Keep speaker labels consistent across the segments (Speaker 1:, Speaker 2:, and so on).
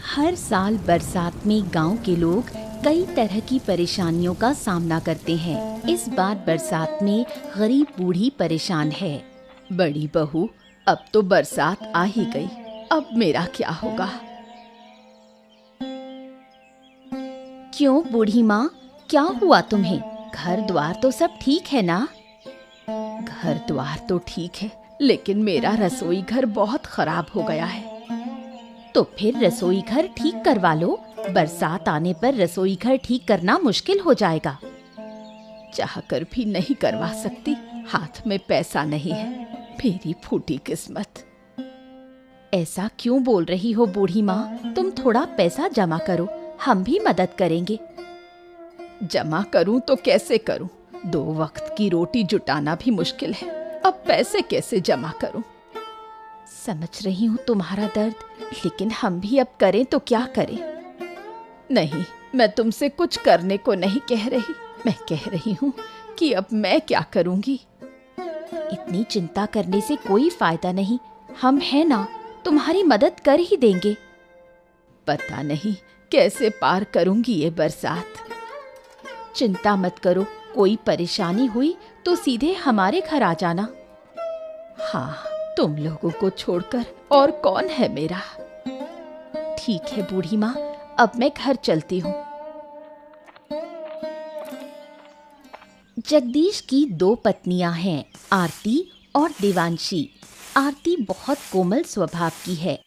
Speaker 1: हर साल बरसात में गांव के लोग कई तरह की परेशानियों का सामना करते हैं। इस बार बरसात में गरीब बूढ़ी परेशान है। बड़ी बहू, अब तो बरसात आ ही गई, अब मेरा क्या होगा? क्यों बूढ़ी माँ, क्या हुआ तुम्हें? घर द्वार तो सब ठीक है ना? घर द्वार तो ठीक है, लेकिन मेरा रसोई घर बहुत खराब हो गया है। तो फिर रसोई घर ठीक करवा लो। बरसात आने पर रसोई घर ठीक करना मुश्किल हो जाएगा। चाहकर भी नहीं करवा सकती, हाथ में पैसा नहीं है। मेरी फूटी किस्मत। ऐसा क्यों बोल रही हो बूढ़ी माँ? तुम थोड़ा पैसा जमा करो, हम भी मदद करेंगे। जमा करूं तो कैसे करूं? 2 वक्त की रोटी जुटाना भी मुश्किल है, अब पैसे कैसे जमा करूं? समझ रही हूँ तुम्हारा दर्द, लेकिन हम भी अब करें तो क्या करें? नहीं, मैं तुमसे कुछ करने को नहीं कह रही, मैं कह रही हूँ कि अब मैं क्या करूँगी। इतनी चिंता करने से कोई फायदा नहीं, हम हैं ना, तुम्हारी मदद कर ही देंगे। पता नहीं कैसे पार करूँगी ये बरसात। चिंता मत करो, कोई परेशानी हुई तो सीधे हमारे घर आ जाना। हाँ, तुम लोगों को छोड़कर और कौन है मेरा। ठीक है बूढ़ी माँ, अब मैं घर चलती हूँ। जगदीश की 2 पत्नियां हैं, आरती और देवांशी। आरती बहुत कोमल स्वभाव की है,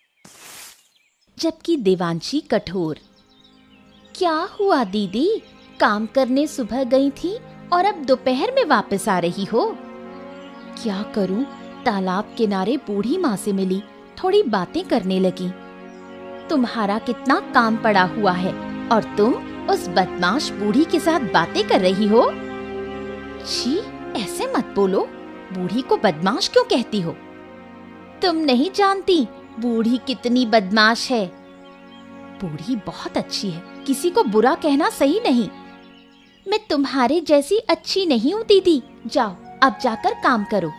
Speaker 1: जबकि देवांशी कठोर। क्या हुआ दीदी, काम करने सुबह गई थी और अब दोपहर में वापस आ रही हो? क्या करूं, तालाब किनारे बूढ़ी माँ से मिली, थोड़ी बातें करने लगी। तुम्हारा कितना काम पड़ा हुआ है और तुम उस बदमाश बूढ़ी के साथ बातें कर रही हो? छी, ऐसे मत बोलो, बूढ़ी को बदमाश क्यों कहती हो? तुम नहीं जानती बूढ़ी कितनी बदमाश है। बूढ़ी बहुत अच्छी है, किसी को बुरा कहना सही नहीं। मैं तुम्हारे जैसी अच्छी नहीं हूँ दीदी, जाओ अब जाकर काम करो।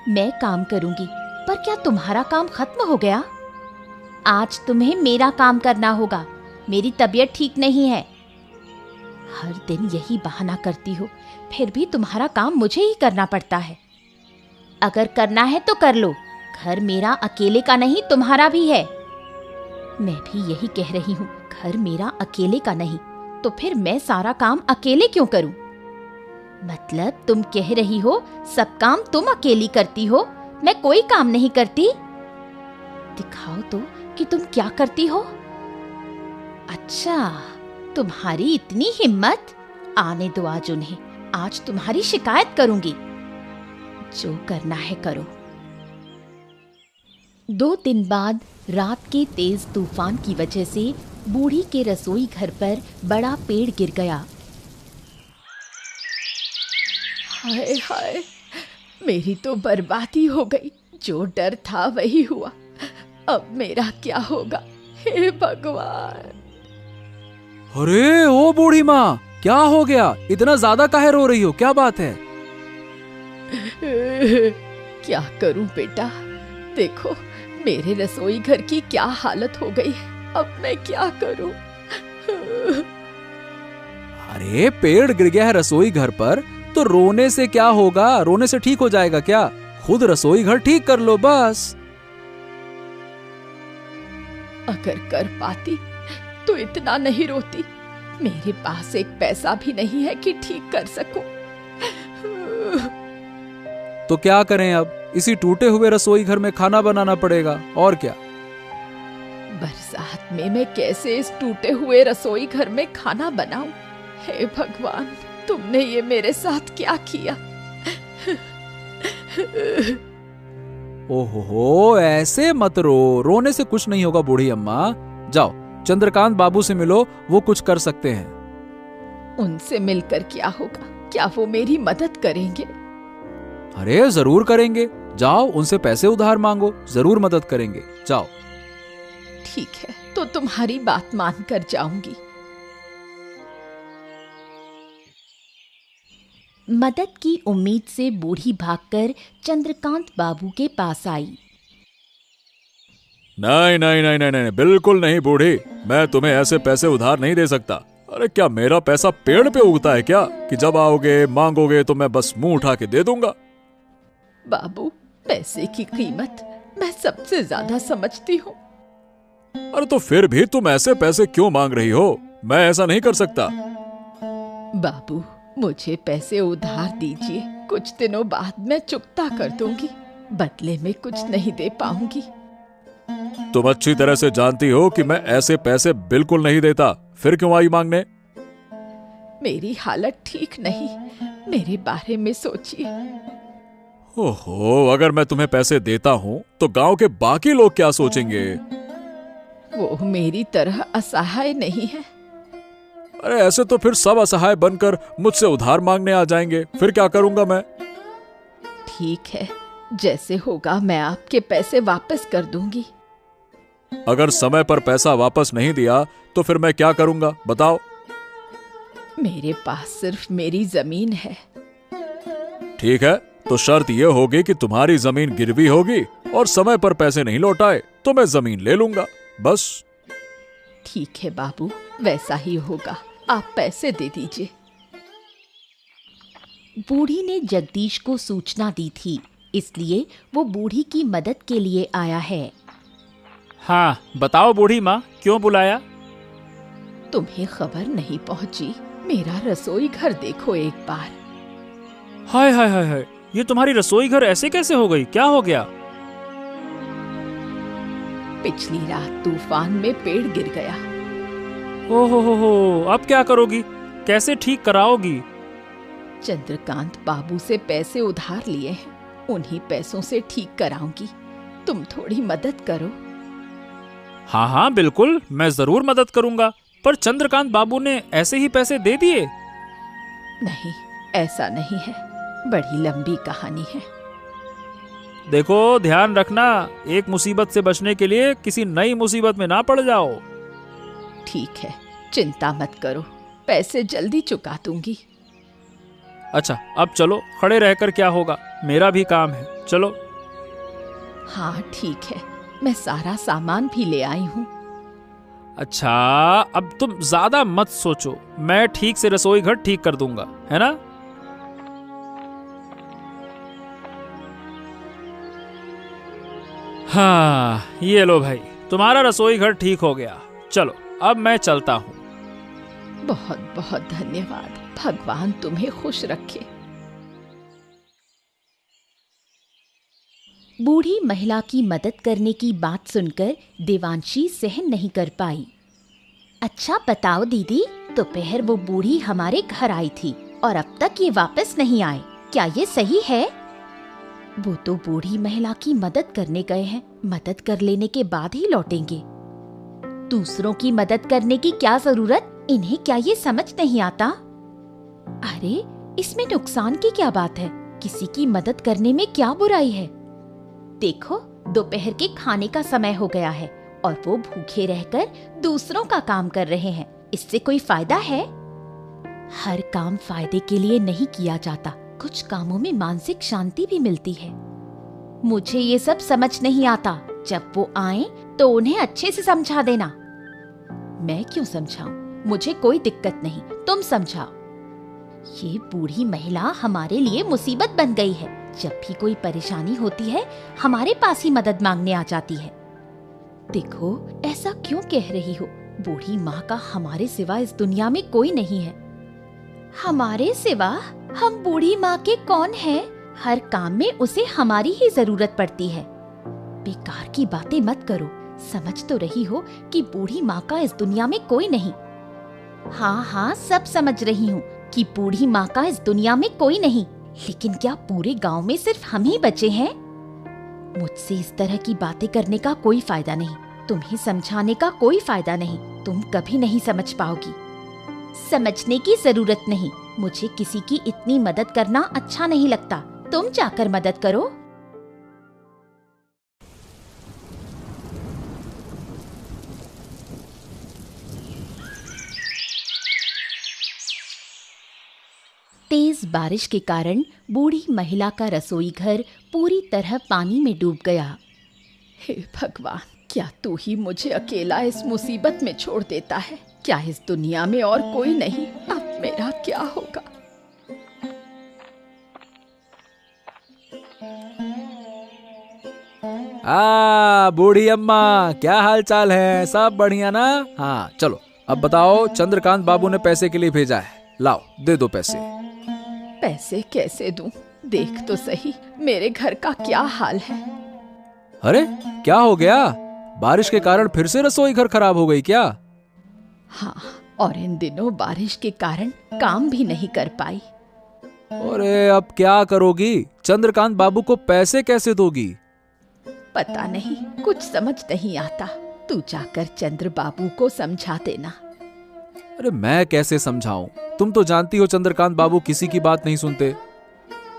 Speaker 1: मैं काम करूंगी, पर क्या तुम्हारा काम खत्म हो गया? आज तुम्हें मेरा काम करना होगा, मेरी तबीयत ठीक नहीं है। हर दिन यही बहाना करती हो, फिर भी तुम्हारा काम मुझे ही करना पड़ता है। अगर करना है तो कर लो, घर मेरा अकेले का नहीं, तुम्हारा भी है। मैं भी यही कह रही हूँ, घर मेरा अकेले का नहीं, तो फिर मैं सारा काम अकेले क्यों करूं? मतलब तुम कह रही हो सब काम तुम अकेली करती हो, मैं कोई काम नहीं करती? दिखाओ तो कि तुम क्या करती हो। अच्छा, तुम्हारी इतनी हिम्मत, आने दो आज उन्हें, आज तुम्हारी शिकायत करूंगी। जो करना है करो। 2 दिन बाद रात के तेज तूफान की वजह से बूढ़ी के रसोई घर पर बड़ा पेड़ गिर गया। हाय हाय, मेरी तो बर्बादी हो गई, जो डर था वही हुआ। अब मेरा क्या होगा, हे भगवान।
Speaker 2: अरे ओ बूढ़ी माँ, क्या हो गया? इतना ज्यादा काहे रो रही हो, क्या बात है?
Speaker 1: क्या करूं बेटा, देखो मेरे रसोई घर की क्या हालत हो गई है, अब मैं क्या करूं?
Speaker 2: अरे पेड़ गिर गया है रसोई घर पर, तो रोने से क्या होगा? रोने से ठीक हो जाएगा क्या? खुद रसोई घर ठीक कर लो बस।
Speaker 1: अगर कर पाती तो इतना नहीं रोती। मेरे पास एक पैसा भी नहीं है कि ठीक कर सकूं।
Speaker 2: तो क्या करें अब? इसी टूटे हुए रसोई घर में खाना बनाना पड़ेगा, और क्या।
Speaker 1: बरसात में मैं कैसे इस टूटे हुए रसोई घर में खाना बनाऊं? हे भगवान, तुमने ये मेरे साथ क्या किया?
Speaker 2: ओहो, ऐसे मत रो, रोने से कुछ नहीं होगा बूढ़ी अम्मा। जाओ चंद्रकांत बाबू से मिलो, वो कुछ कर सकते हैं।
Speaker 1: उनसे मिलकर क्या होगा? क्या वो मेरी मदद करेंगे?
Speaker 2: अरे जरूर करेंगे, जाओ उनसे पैसे उधार मांगो, जरूर मदद करेंगे, जाओ।
Speaker 1: ठीक है, तो तुम्हारी बात मानकर जाऊंगी। मदद की उम्मीद से बूढ़ी भागकर चंद्रकांत बाबू के पास आई।
Speaker 2: नहीं नहीं नहीं नहीं नहीं, बिल्कुल नहीं बूढ़ी, मैं तुम्हें ऐसे पैसे उधार नहीं दे सकता। अरे क्या मेरा पैसा पेड़ पे उगता है क्या कि जब आओगे मांगोगे तो मैं बस मुंह उठा के दे दूंगा?
Speaker 1: बाबू, पैसे की कीमत मैं सबसे ज्यादा समझती हूँ।
Speaker 2: अरे तो फिर भी तुम ऐसे पैसे क्यों मांग रही हो? मैं ऐसा नहीं कर सकता।
Speaker 1: बाबू, मुझे पैसे उधार दीजिए, कुछ दिनों बाद मैं चुकता कर दूंगी, बदले में कुछ नहीं दे पाऊंगी।
Speaker 2: तुम अच्छी तरह से जानती हो कि मैं ऐसे पैसे बिल्कुल नहीं देता, फिर क्यों आई मांगने?
Speaker 1: मेरी हालत ठीक नहीं, मेरे बारे में सोचिए।
Speaker 2: ओहो, अगर मैं तुम्हें पैसे देता हूँ तो गांव के बाकी लोग क्या सोचेंगे?
Speaker 1: वो मेरी तरह असहाय नहीं है।
Speaker 2: अरे ऐसे तो फिर सब असहाय बनकर मुझसे उधार मांगने आ जाएंगे, फिर क्या करूंगा मैं?
Speaker 1: ठीक है, जैसे होगा मैं आपके पैसे वापस कर दूंगी।
Speaker 2: अगर समय पर पैसा वापस नहीं दिया तो फिर मैं क्या करूंगा, बताओ?
Speaker 1: मेरे पास सिर्फ मेरी जमीन है।
Speaker 2: ठीक है, तो शर्त यह होगी कि तुम्हारी जमीन गिरवी होगी और समय पर पैसे नहीं लौटाए तो मैं जमीन ले लूंगा, बस।
Speaker 1: ठीक है बाबू, वैसा ही होगा, आप पैसे दे दीजिए। बूढ़ी ने जगदीश को सूचना दी थी, इसलिए वो बूढ़ी की मदद के लिए आया है।
Speaker 3: हाँ बताओ बूढ़ी माँ, क्यों बुलाया?
Speaker 1: तुम्हें खबर नहीं पहुंची? मेरा रसोई घर देखो एक बार।
Speaker 3: हाय हाय हाय हाय, ये तुम्हारी रसोई घर ऐसे कैसे हो गई? क्या हो गया?
Speaker 1: पिछली रात तूफान में पेड़ गिर गया।
Speaker 3: हो, अब क्या करोगी? कैसे ठीक कराओगी?
Speaker 1: चंद्रकांत बाबू से पैसे उधार लिए हैं, उन्हीं पैसों से ठीक कराऊंगी। तुम थोड़ी मदद करो।
Speaker 3: हाँ हाँ बिल्कुल, मैं जरूर मदद करूंगा, पर चंद्रकांत बाबू ने ऐसे ही पैसे दे दिए?
Speaker 1: नहीं, ऐसा नहीं है, बड़ी लंबी कहानी है।
Speaker 3: देखो ध्यान रखना, एक मुसीबत से बचने के लिए किसी नई मुसीबत में ना पड़ जाओ।
Speaker 1: ठीक है, चिंता मत करो, पैसे जल्दी चुका दूंगी।
Speaker 3: अच्छा अब चलो, खड़े रहकर क्या होगा, मेरा भी काम है, चलो।
Speaker 1: हाँ ठीक है, मैं सारा सामान भी ले आई हूँ।
Speaker 3: अच्छा अब तुम ज्यादा मत सोचो, मैं ठीक से रसोई घर ठीक कर दूंगा, है ना? हाँ ये लो भाई, तुम्हारा रसोई घर ठीक हो गया। चलो अब मैं चलता हूँ।
Speaker 1: बहुत बहुत धन्यवाद, भगवान तुम्हें खुश रखे। बूढ़ी महिला की मदद करने की बात सुनकर देवांशी सहन नहीं कर पाई। अच्छा बताओ दीदी, दोपहर वो बूढ़ी हमारे घर आई थी और अब तक ये वापस नहीं आए, क्या ये सही है? वो तो बूढ़ी महिला की मदद करने गए हैं, मदद कर लेने के बाद ही लौटेंगे। दूसरों की मदद करने की क्या जरूरत, इन्हें क्या ये समझ नहीं आता? अरे इसमें नुकसान की क्या बात है, किसी की मदद करने में क्या बुराई है? देखो दोपहर के खाने का समय हो गया है और वो भूखे रहकर दूसरों का काम कर रहे हैं, इससे कोई फायदा है? हर काम फायदे के लिए नहीं किया जाता, कुछ कामों में मानसिक शांति भी मिलती है। मुझे ये सब समझ नहीं आता, जब वो आए तो उन्हें अच्छे से समझा देना। मैं क्यों समझाऊं, मुझे कोई दिक्कत नहीं, तुम समझाओ। ये बूढ़ी महिला हमारे लिए मुसीबत बन गई है, जब भी कोई परेशानी होती है हमारे पास ही मदद मांगने आ जाती है। देखो ऐसा क्यों कह रही हो, बूढ़ी माँ का हमारे सिवा इस दुनिया में कोई नहीं है। हमारे सिवा? हम बूढ़ी माँ के कौन हैं? हर काम में उसे हमारी ही जरूरत पड़ती है। बेकार की बातें मत करो, समझ तो रही हो कि बूढ़ी माँ का इस दुनिया में कोई नहीं। हाँ हाँ सब समझ रही हूँ कि बूढ़ी माँ का इस दुनिया में कोई नहीं, लेकिन क्या पूरे गांव में सिर्फ हम ही बचे हैं? मुझसे इस तरह की बातें करने का कोई फायदा नहीं, तुम्हें समझाने का कोई फायदा नहीं, तुम कभी नहीं समझ पाओगी। समझने की जरूरत नहीं, मुझे किसी की इतनी मदद करना अच्छा नहीं लगता, तुम जाकर मदद करो। तेज बारिश के कारण बूढ़ी महिला का रसोई घर पूरी तरह पानी में डूब गया। हे भगवान, क्या तू ही मुझे अकेला इस मुसीबत में छोड़ देता है? क्या इस दुनिया में और कोई नहीं? अब मेरा क्या होगा?
Speaker 2: बूढ़ी अम्मा, क्या हाल चाल है? सब बढ़िया ना? हाँ चलो, अब बताओ, चंद्रकांत बाबू ने पैसे के लिए भेजा है, लाओ दे दो पैसे।
Speaker 1: पैसे कैसे दूं? देख तो सही मेरे घर का क्या हाल है।
Speaker 2: अरे क्या हो गया? बारिश के कारण फिर से रसोई घर खराब हो गई क्या?
Speaker 1: हाँ, और इन दिनों बारिश के कारण काम भी नहीं कर पाई।
Speaker 2: अरे अब क्या करोगी? चंद्रकांत बाबू को पैसे कैसे दोगी?
Speaker 1: पता नहीं, कुछ समझ नहीं आता। तू जाकर चंद्र बाबू को समझा देना।
Speaker 2: अरे मैं कैसे समझाऊं? तुम तो जानती हो चंद्रकांत बाबू किसी की बात नहीं सुनते।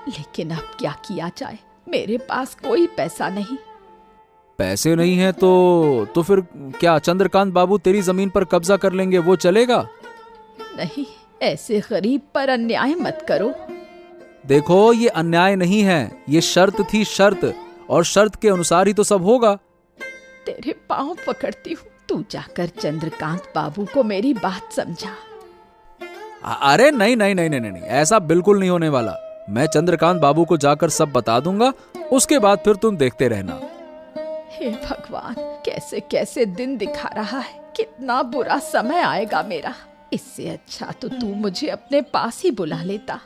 Speaker 1: लेकिन अब क्या किया जाए? मेरे पास कोई पैसा नहीं।
Speaker 2: पैसे नहीं है तो फिर क्या चंद्रकांत बाबू तेरी जमीन पर कब्जा कर लेंगे, वो चलेगा?
Speaker 1: नहीं, ऐसे गरीब पर अन्याय मत करो।
Speaker 2: देखो, ये अन्याय नहीं है, ये शर्त थी, शर्त, और शर्त के अनुसार ही तो सब होगा।
Speaker 1: तेरे पांव पकड़ती हूँ, तू जाकर चंद्रकांत बाबू को मेरी बात समझा।
Speaker 2: अरे नहीं नहीं नहीं नहीं नहीं, ऐसा बिल्कुल नहीं होने वाला। मैं चंद्रकांत बाबू को जाकर सब बता दूंगा, उसके बाद फिर तुम देखते रहना।
Speaker 1: हे भगवान, कैसे कैसे दिन दिखा रहा है। कितना बुरा समय आएगा मेरा। इससे अच्छा तो तू मुझे अपने पास ही बुला लेता।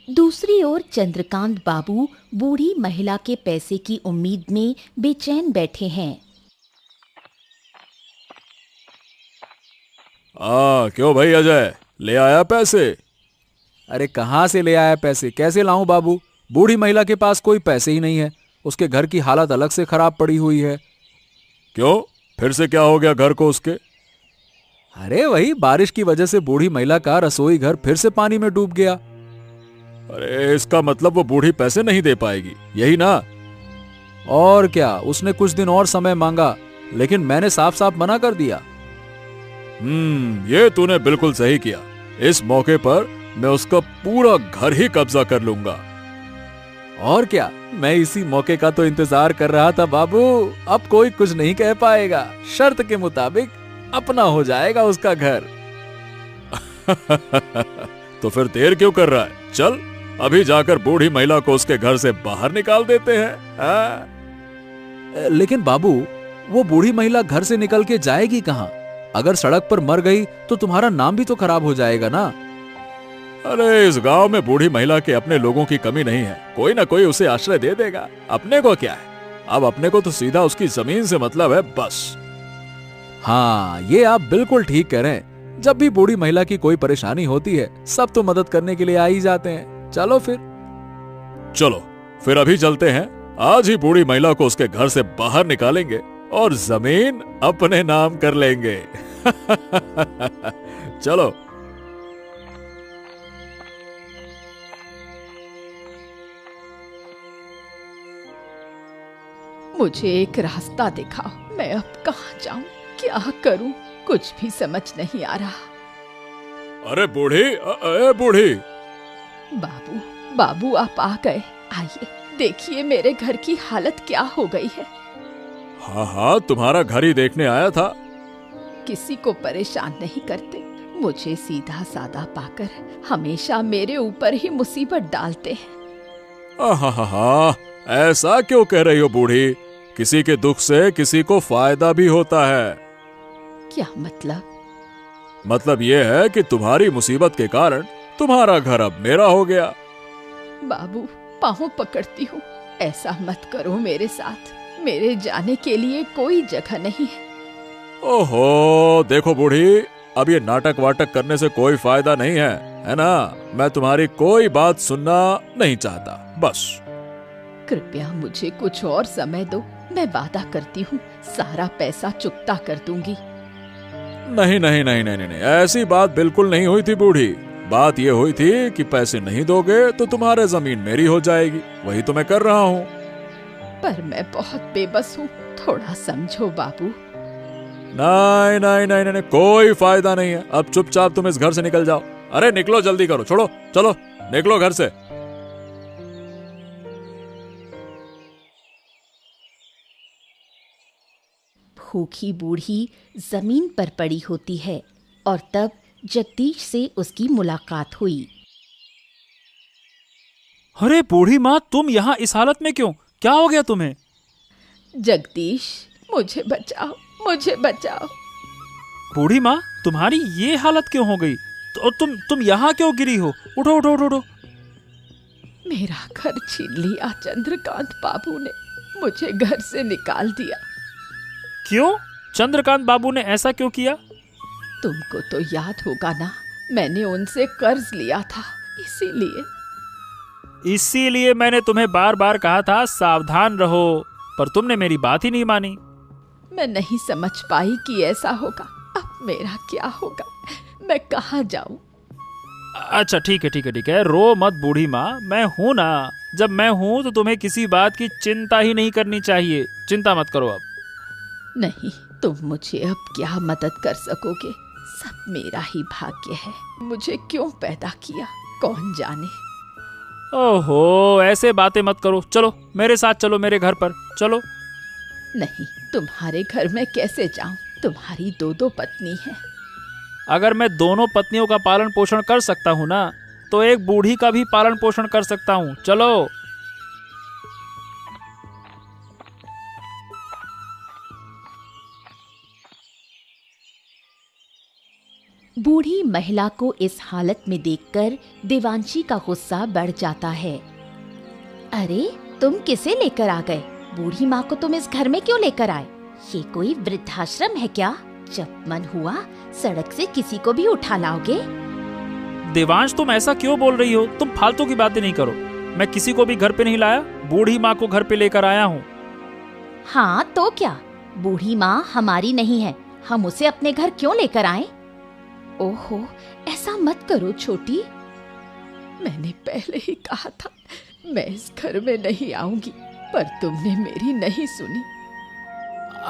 Speaker 1: दूसरी ओर चंद्रकांत बाबू बूढ़ी महिला के पैसे की उम्मीद में बेचैन बैठे हैं।
Speaker 2: क्यों भाई अजय, ले आया पैसे? अरे कहाँ से ले आया पैसे? कैसे लाऊं बाबू? बूढ़ी महिला के पास कोई पैसे ही नहीं है। उसके घर की हालत अलग से खराब पड़ी हुई है। क्यों, फिर से क्या हो गया घर को उसके? अरे वही, बारिश की वजह से बूढ़ी महिला का रसोई घर फिर से पानी में डूब गया। अरे इसका मतलब वो बूढ़ी पैसे नहीं दे पाएगी, यही ना? और क्या, उसने कुछ दिन और समय मांगा, लेकिन मैंने साफ साफ मना कर दिया। ये तूने बिल्कुल सही किया। इस मौके पर मैं उसका पूरा घर ही कब्जा कर लूंगा। और क्या, मैं इसी मौके का तो इंतजार कर रहा था बाबू। अब कोई कुछ नहीं कह पाएगा, शर्त के मुताबिक अपना हो जाएगा उसका घर। तो फिर देर क्यों कर रहा है? चल अभी जाकर बूढ़ी महिला को उसके घर से बाहर निकाल देते हैं। लेकिन बाबू, वो बूढ़ी महिला घर से निकल के जाएगी कहाँ? अगर सड़क पर मर गई तो तुम्हारा नाम भी तो खराब हो जाएगा ना। अरे इस गांव में बूढ़ी महिला के अपने लोगों की कमी नहीं है, कोई ना कोई उसे आश्रय दे देगा। अपने को क्या है, अब अपने को तो सीधा उसकी जमीन से मतलब है, बस। हाँ, ये आप बिल्कुल ठीक कह रहे हैं। जब भी बूढ़ी महिला की कोई परेशानी होती है, सब तो मदद करने के लिए आ ही जाते हैं। चलो फिर अभी चलते हैं। आज ही बूढ़ी महिला को उसके घर से बाहर निकालेंगे और जमीन अपने नाम कर लेंगे। चलो।
Speaker 1: मुझे एक रास्ता दिखाओ, मैं अब कहाँ जाऊं, क्या करूं, कुछ भी समझ नहीं आ रहा।
Speaker 2: अरे बूढ़ी।
Speaker 1: बाबू आप आ गए। आइए, देखिए मेरे घर की हालत क्या हो गई है।
Speaker 2: हाँ, तुम्हारा घर ही देखने आया था।
Speaker 1: किसी को परेशान नहीं करते, मुझे सीधा सादा पाकर हमेशा मेरे ऊपर ही मुसीबत डालते हैं।
Speaker 2: ऐसा क्यों कह रही हो बूढ़ी? किसी के दुख से किसी को फायदा भी होता है।
Speaker 1: क्या मतलब?
Speaker 2: मतलब ये है कि तुम्हारी मुसीबत के कारण तुम्हारा घर अब मेरा हो गया।
Speaker 1: बाबू, पाँव पकड़ती हूँ, ऐसा मत करो मेरे साथ। मेरे जाने के लिए कोई जगह नहीं है।
Speaker 2: ओहो, देखो बूढ़ी, अब ये नाटक वाटक करने से कोई फायदा नहीं है ना? मैं तुम्हारी कोई बात सुनना नहीं चाहता, बस।
Speaker 1: कृपया मुझे कुछ और समय दो, मैं वादा करती हूँ सारा पैसा चुकता कर दूंगी।
Speaker 2: नहीं, ऐसी बात बिल्कुल नहीं हुई थी बूढ़ी। बात ये हुई थी कि पैसे नहीं दोगे तो तुम्हारे जमीन मेरी हो जाएगी। वही तो मैं कर रहा हूँ।
Speaker 1: पर मैं बहुत बेबस हूँ, थोड़ा समझो बाबू।
Speaker 2: नहीं, कोई फायदा नहीं है। अब चुपचाप तुम इस घर से निकल जाओ। अरे निकलो, जल्दी करो, छोड़ो, चलो निकलो घर से।
Speaker 1: भूखी बूढ़ी जमीन पर पड़ी होती है और तब जगदीश से उसकी मुलाकात हुई।
Speaker 3: अरे बूढ़ी माँ, तुम यहाँ इस हालत में क्यों? क्या हो गया तुम्हें?
Speaker 1: जगदीश, मुझे बचाओ, मुझे बचाओ।
Speaker 3: बूढ़ी माँ, तुम्हारी ये हालत क्यों हो गई? तो तुम यहाँ क्यों गिरी हो? उठो उठो उठो उठो।
Speaker 1: मेरा घर छीन लिया चंद्रकांत बाबू ने, मुझे घर से निकाल दिया।
Speaker 3: क्यों? चंद्रकांत बाबू ने ऐसा क्यों किया?
Speaker 1: तुमको तो याद होगा ना, मैंने उनसे कर्ज लिया था,
Speaker 3: इसीलिए मैंने तुम्हें बार बार कहा था सावधान रहो, पर तुमने मेरी बात ही नहीं मानी।
Speaker 1: मैं नहीं समझ पाई कि ऐसा होगा। अब मेरा क्या होगा? मैं कहाँ जाऊं?
Speaker 3: अच्छा ठीक है, रो मत बूढ़ी माँ, मैं हूं ना। जब मैं हूं तो तुम्हें किसी बात की चिंता ही नहीं करनी चाहिए। चिंता मत करो अब।
Speaker 1: नहीं, तुम मुझे अब क्या मदद कर सकोगे? सब मेरा ही भाग्य है। मुझे क्यों पैदा किया, कौन जाने।
Speaker 3: ओहो, ऐसे बातें मत करो। चलो मेरे साथ चलो, मेरे घर पर चलो।
Speaker 1: नहीं, तुम्हारे घर में कैसे जाऊं? तुम्हारी दो पत्नी है।
Speaker 3: अगर मैं दोनों पत्नियों का पालन पोषण कर सकता हूँ ना, तो एक बूढ़ी का भी पालन पोषण कर सकता हूँ। चलो।
Speaker 1: बूढ़ी महिला को इस हालत में देखकर देवांशी का गुस्सा बढ़ जाता है। अरे, तुम किसे लेकर आ गए? बूढ़ी माँ को तुम इस घर में क्यों लेकर आए? ये कोई वृद्धाश्रम है क्या? जब मन हुआ सड़क से किसी को भी उठा लाओगे?
Speaker 3: देवांश, तुम ऐसा क्यों बोल रही हो? तुम फालतू की बातें नहीं करो। मैं किसी को भी घर पे नहीं लाया, बूढ़ी माँ को घर पे लेकर आया हूँ।
Speaker 1: हाँ तो क्या, बूढ़ी माँ हमारी नहीं है, हम उसे अपने घर क्यों लेकर आए? ओहो, ऐसा मत करो छोटी। मैंने पहले ही कहा था मैं इस घर में नहीं आऊंगी, पर तुमने मेरी नहीं सुनी।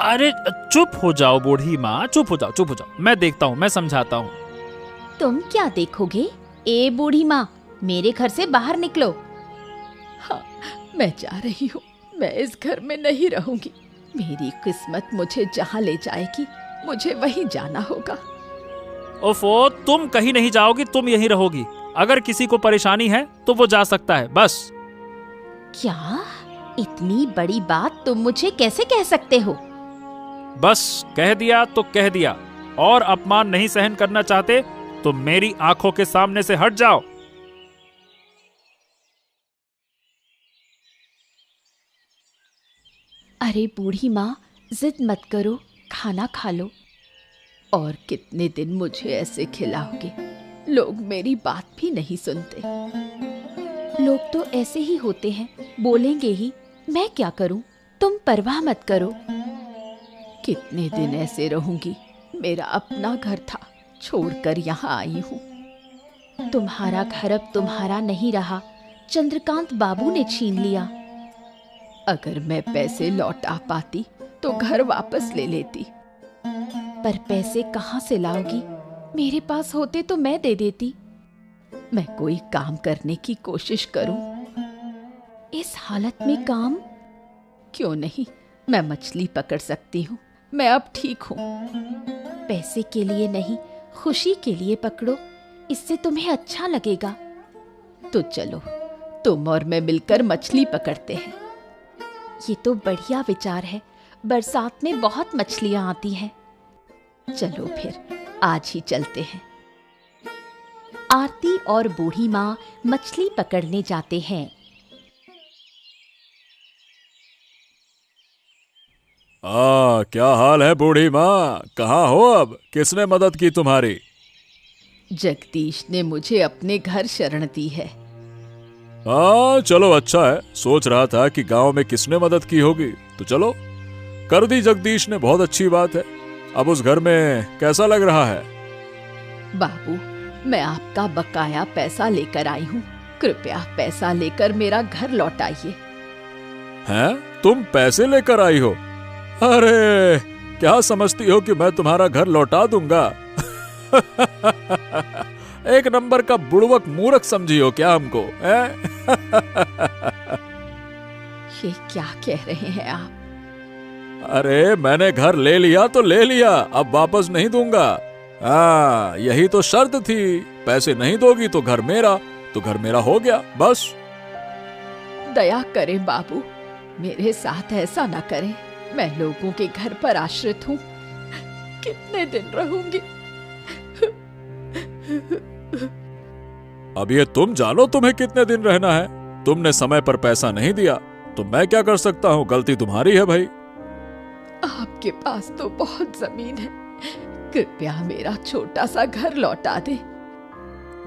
Speaker 3: अरे चुप हो जाओ बूढ़ी माँ, चुप हो जाओ। मैं देखता हूँ, मैं समझाता हूँ।
Speaker 1: तुम क्या देखोगे? ए बूढ़ी माँ, मेरे घर से बाहर निकलो। हाँ, मैं जा रही हूँ। मैं इस घर में नहीं रहूंगी। मेरी किस्मत मुझे जहाँ ले जाएगी, मुझे वहीं जाना होगा।
Speaker 3: ओफो, तुम कहीं नहीं जाओगी, तुम यहीं रहोगी। अगर किसी को परेशानी है तो वो जा सकता है, बस।
Speaker 1: क्या? इतनी बड़ी बात तुम मुझे कैसे कह सकते हो?
Speaker 3: बस कह दिया तो कह दिया। और अपमान नहीं सहन करना चाहते तो मेरी आंखों के सामने से हट जाओ।
Speaker 1: अरे बूढ़ी माँ, जिद मत करो, खाना खा लो। और कितने दिन मुझे ऐसे खिलाओगे? लोग मेरी बात भी नहीं सुनते। लोग तो ऐसे ही होते हैं, बोलेंगे ही। मैं क्या करूं? तुम परवाह मत करो। कितने दिन ऐसे रहूंगी? मेरा अपना घर था, छोड़कर यहाँ आई हूँ। तुम्हारा घर अब तुम्हारा नहीं रहा, चंद्रकांत बाबू ने छीन लिया। अगर मैं पैसे लौटा पाती तो घर वापस ले लेती, पर पैसे कहाँ से लाओगी? मेरे पास होते तो मैं दे देती। मैं कोई काम करने की कोशिश करूं। इस हालत में काम? क्यों नहीं, मैं मछली पकड़ सकती हूँ। मैं अब ठीक हूँ। पैसे के लिए नहीं, खुशी के लिए पकड़ो, इससे तुम्हें अच्छा लगेगा। तो चलो, तुम और मैं मिलकर मछली पकड़ते हैं। ये तो बढ़िया विचार है। बरसात में बहुत मछलियां आती हैं। चलो फिर आज ही चलते हैं। आरती और बूढ़ी माँ मछली पकड़ने जाते हैं।
Speaker 2: क्या हाल है बूढ़ी माँ? कहाँ हो अब? किसने मदद की तुम्हारी?
Speaker 1: जगदीश ने मुझे अपने घर शरण दी है।
Speaker 2: चलो अच्छा है। सोच रहा था कि गांव में किसने मदद की होगी, तो चलो कर दी जगदीश ने, बहुत अच्छी बात है। अब उस घर में कैसा लग रहा है?
Speaker 1: बाबू, मैं आपका बकाया पैसा लेकर आई हूँ। कृपया पैसा लेकर मेरा घर लौटाइए।
Speaker 2: हैं? तुम पैसे लेकर आई हो? अरे, क्या समझती हो कि मैं तुम्हारा घर लौटा दूंगा? एक नंबर का बुड़वक मूर्ख समझी हो क्या हमको?
Speaker 1: ये क्या कह रहे हैं आप?
Speaker 2: अरे मैंने घर ले लिया तो ले लिया, अब वापस नहीं दूंगा। हाँ, यही तो शर्त थी, पैसे नहीं दोगी तो घर मेरा हो गया बस।
Speaker 4: दया करें बाबू, मेरे साथ ऐसा न करें। मैं लोगों के घर पर आश्रित हूँ, कितने दिन रहूंगी।
Speaker 2: अब ये तुम जानो तुम्हें कितने दिन रहना है। तुमने समय पर पैसा नहीं दिया तो मैं क्या कर सकता हूँ, गलती तुम्हारी है भाई।
Speaker 4: आपके पास तो बहुत जमीन है, कृपया मेरा छोटा सा घर लौटा दे।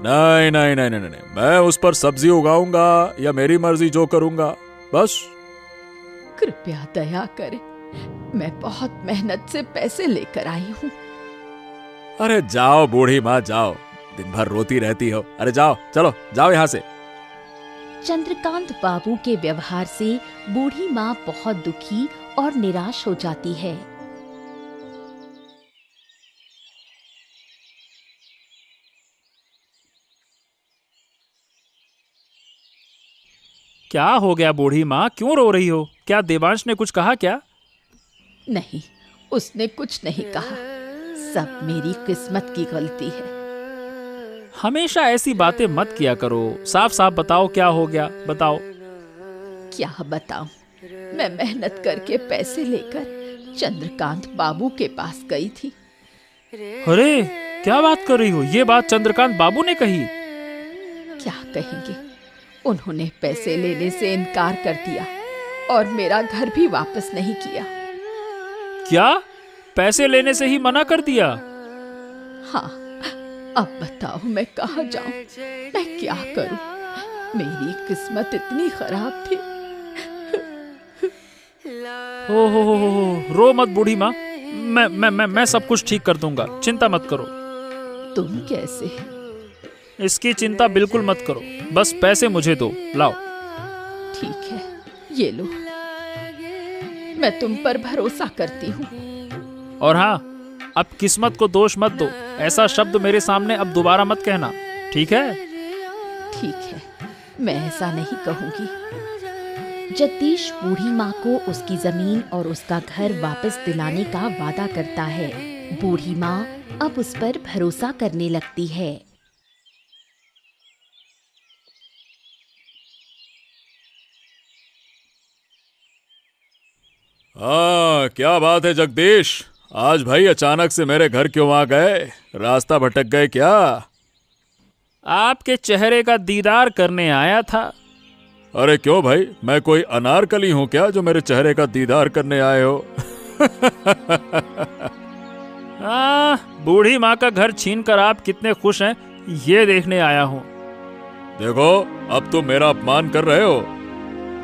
Speaker 2: नहीं नहीं नहीं नहीं नहीं, मैं उस पर सब्जी उगाऊंगा या मेरी मर्जी जो करूंगा बस।
Speaker 4: कृपया दया करें, मैं बहुत मेहनत से पैसे लेकर आई हूँ।
Speaker 2: अरे जाओ बूढ़ी माँ जाओ, दिन भर रोती रहती हो। अरे जाओ, चलो जाओ यहाँ से।
Speaker 1: चंद्रकांत बाबू के व्यवहार से बूढ़ी माँ बहुत दुखी और निराश हो जाती है।
Speaker 3: क्या हो गया बूढ़ी माँ, क्यों रो रही हो? क्या देवांश ने कुछ कहा क्या?
Speaker 4: नहीं, उसने कुछ नहीं कहा, सब मेरी किस्मत की गलती है।
Speaker 3: हमेशा ऐसी बातें मत किया करो, साफ साफ बताओ क्या हो गया, बताओ।
Speaker 4: क्या बताऊं, मैं मेहनत करके पैसे लेकर चंद्रकांत बाबू के पास गई थी।
Speaker 3: अरे क्या बात कर रही हो? ये बात चंद्रकांत बाबू ने कही?
Speaker 4: क्या कहेंगे, उन्होंने पैसे लेने से इनकार कर दिया और मेरा घर भी वापस नहीं किया।
Speaker 3: क्या? पैसे लेने से ही मना कर दिया?
Speaker 4: हाँ, अब बताओ मैं कहाँ जाऊं, मैं क्या करूं? मेरी किस्मत इतनी खराब थी।
Speaker 3: हो, रो मत बूढ़ी माँ, मैं सब कुछ ठीक कर दूंगा, चिंता मत करो।
Speaker 4: तुम कैसे?
Speaker 3: इसकी चिंता बिल्कुल मत करो, बस पैसे मुझे दो, लाओ।
Speaker 4: ठीक है, ये लो, मैं तुम पर भरोसा करती हूँ।
Speaker 3: और हाँ, अब किस्मत को दोष मत दो, ऐसा शब्द मेरे सामने अब दोबारा मत कहना, ठीक है?
Speaker 4: ठीक है, मैं ऐसा नहीं कहूँगी।
Speaker 1: जगदीश बूढ़ी माँ को उसकी जमीन और उसका घर वापस दिलाने का वादा करता है। बूढ़ी माँ अब उस पर भरोसा करने लगती है।
Speaker 2: हाँ, क्या बात है जगदीश, आज भाई अचानक से मेरे घर क्यों आ गए? रास्ता भटक गए क्या?
Speaker 3: आपके चेहरे का दीदार करने आया था।
Speaker 2: अरे क्यों भाई, मैं कोई अनारकली हूँ क्या जो मेरे चेहरे का दीदार करने आए हो?
Speaker 3: बूढ़ी माँ का घर छीनकर आप कितने खुश हैं, ये देखने आया हूँ।
Speaker 2: देखो, अब तुम मेरा अपमान कर रहे हो।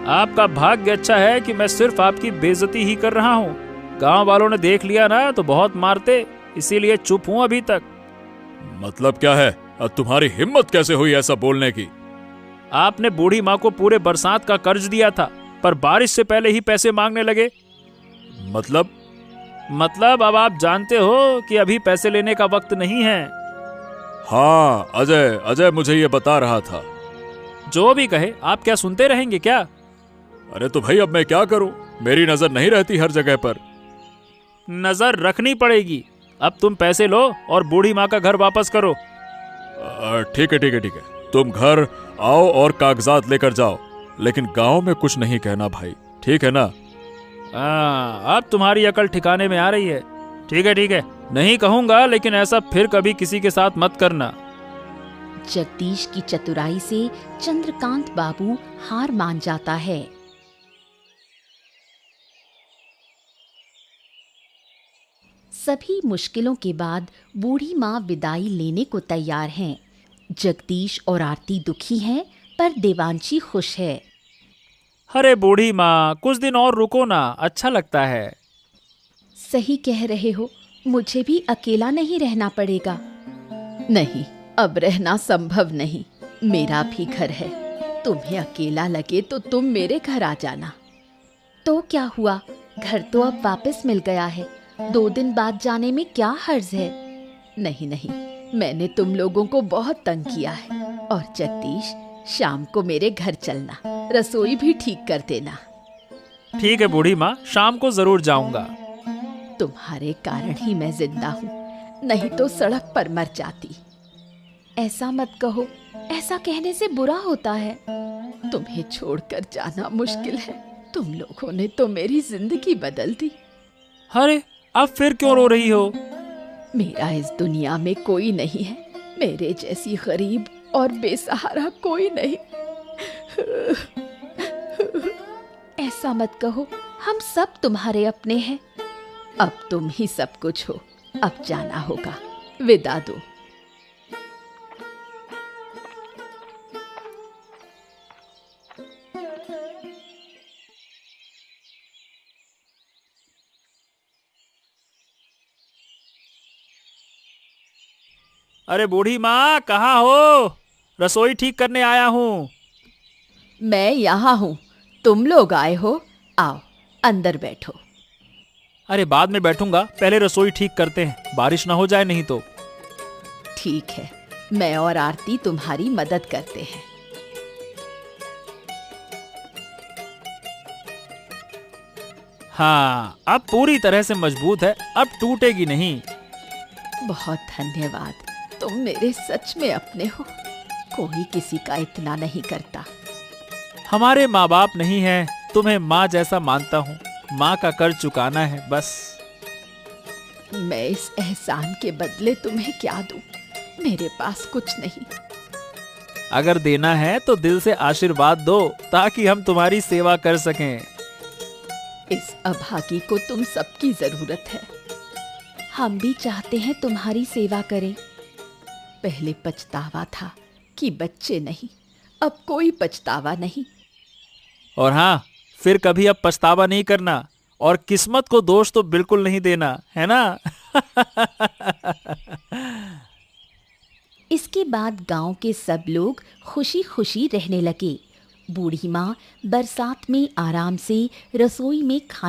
Speaker 3: आपका भाग्य अच्छा है कि मैं सिर्फ आपकी बेइज्जती ही कर रहा हूँ। गांव वालों ने देख लिया ना तो बहुत मारते, इसीलिए चुप हूँ अभी तक।
Speaker 2: मतलब क्या है? अब तुम्हारी हिम्मत कैसे हुई ऐसा बोलने की?
Speaker 3: आपने बूढ़ी माँ को पूरे बरसात का कर्ज दिया था, पर बारिश से पहले ही पैसे मांगने लगे। मतलब अब आप जानते हो कि अभी पैसे लेने का वक्त नहीं है।
Speaker 2: हाँ, अजय मुझे ये बता रहा था।
Speaker 3: जो भी कहे, आप क्या सुनते रहेंगे क्या?
Speaker 2: अरे तो भाई अब मैं क्या करूं, मेरी नजर नहीं रहती हर जगह पर।
Speaker 3: नजर रखनी पड़ेगी। अब तुम पैसे लो और बूढ़ी माँ का घर वापस करो।
Speaker 2: ठीक है, तुम घर आओ और कागजात लेकर जाओ, लेकिन गांव में कुछ नहीं कहना भाई, ठीक है ना?
Speaker 3: अब तुम्हारी अकल ठिकाने में आ रही है। ठीक है, नहीं कहूंगा, लेकिन ऐसा फिर कभी किसी के साथ मत करना।
Speaker 1: जगदीश की चतुराई से चंद्रकांत बाबू हार मान जाता है। सभी मुश्किलों के बाद बूढ़ी माँ विदाई लेने को तैयार हैं। जगदीश और आरती दुखी हैं, पर देवांशी खुश है।
Speaker 3: अरे बूढ़ी माँ, कुछ दिन और रुको ना, अच्छा लगता है।
Speaker 1: सही कह रहे हो, मुझे भी अकेला नहीं रहना पड़ेगा।
Speaker 4: नहीं, अब रहना संभव नहीं, मेरा भी घर है। तुम्हें अकेला लगे तो तुम मेरे घर आ जाना।
Speaker 1: तो क्या हुआ, घर तो अब वापस मिल गया है, 2 दिन बाद जाने में क्या हर्ज है?
Speaker 4: नहीं, मैंने तुम लोगों को बहुत तंग किया है। और जगदीश, शाम को मेरे घर चलना, रसोई भी ठीक कर देना।
Speaker 3: ठीक है बूढ़ी माँ, शाम को जरूर जाऊंगा।
Speaker 4: तुम्हारे कारण ही मैं जिंदा हूँ, नहीं तो सड़क पर मर जाती।
Speaker 1: ऐसा मत कहो, ऐसा कहने से बुरा होता है।
Speaker 4: तुम्हें छोड़कर जाना मुश्किल है। तुम लोगों ने तो मेरी जिंदगी बदल दी।
Speaker 3: अरे अब फिर क्यों रो रही हो?
Speaker 4: मेरा इस दुनिया में कोई नहीं है, मेरे जैसी गरीब और बेसहारा कोई नहीं।
Speaker 1: ऐसा मत कहो, हम सब तुम्हारे अपने हैं।
Speaker 4: अब तुम ही सब कुछ हो, अब जाना होगा, विदा दो।
Speaker 3: अरे बूढ़ी माँ, कहाँ हो? रसोई ठीक करने आया हूँ।
Speaker 4: मैं यहाँ हूँ, तुम लोग आए हो, आओ अंदर बैठो।
Speaker 3: अरे बाद में बैठूंगा, पहले रसोई ठीक करते हैं, बारिश ना हो जाए नहीं तो।
Speaker 4: ठीक है, मैं और आरती तुम्हारी मदद करते हैं।
Speaker 3: हाँ, अब पूरी तरह से मजबूत है, अब टूटेगी नहीं।
Speaker 4: बहुत धन्यवाद, तुम मेरे सच में अपने हो। कोई किसी का इतना नहीं करता।
Speaker 3: हमारे माँ बाप नहीं है, तुम्हें माँ जैसा मानता हूँ, माँ का कर्ज चुकाना है बस।
Speaker 4: मैं इस एहसान के बदले तुम्हें क्या दूं? मेरे पास कुछ नहीं।
Speaker 3: अगर देना है तो दिल से आशीर्वाद दो, ताकि हम तुम्हारी सेवा कर सकें।
Speaker 4: इस अभागी को तुम सबकी जरूरत है।
Speaker 1: हम भी चाहते हैं तुम्हारी सेवा करें।
Speaker 4: पहले पछतावा था कि बच्चे नहीं, अब कोई पछतावा नहीं।
Speaker 3: और हाँ, फिर कभी अब पछतावा नहीं करना, और किस्मत को दोष तो बिल्कुल नहीं देना, है ना?
Speaker 1: इसके बाद गांव के सब लोग खुशी खुशी रहने लगे। बूढ़ी माँ बरसात में आराम से रसोई में खाना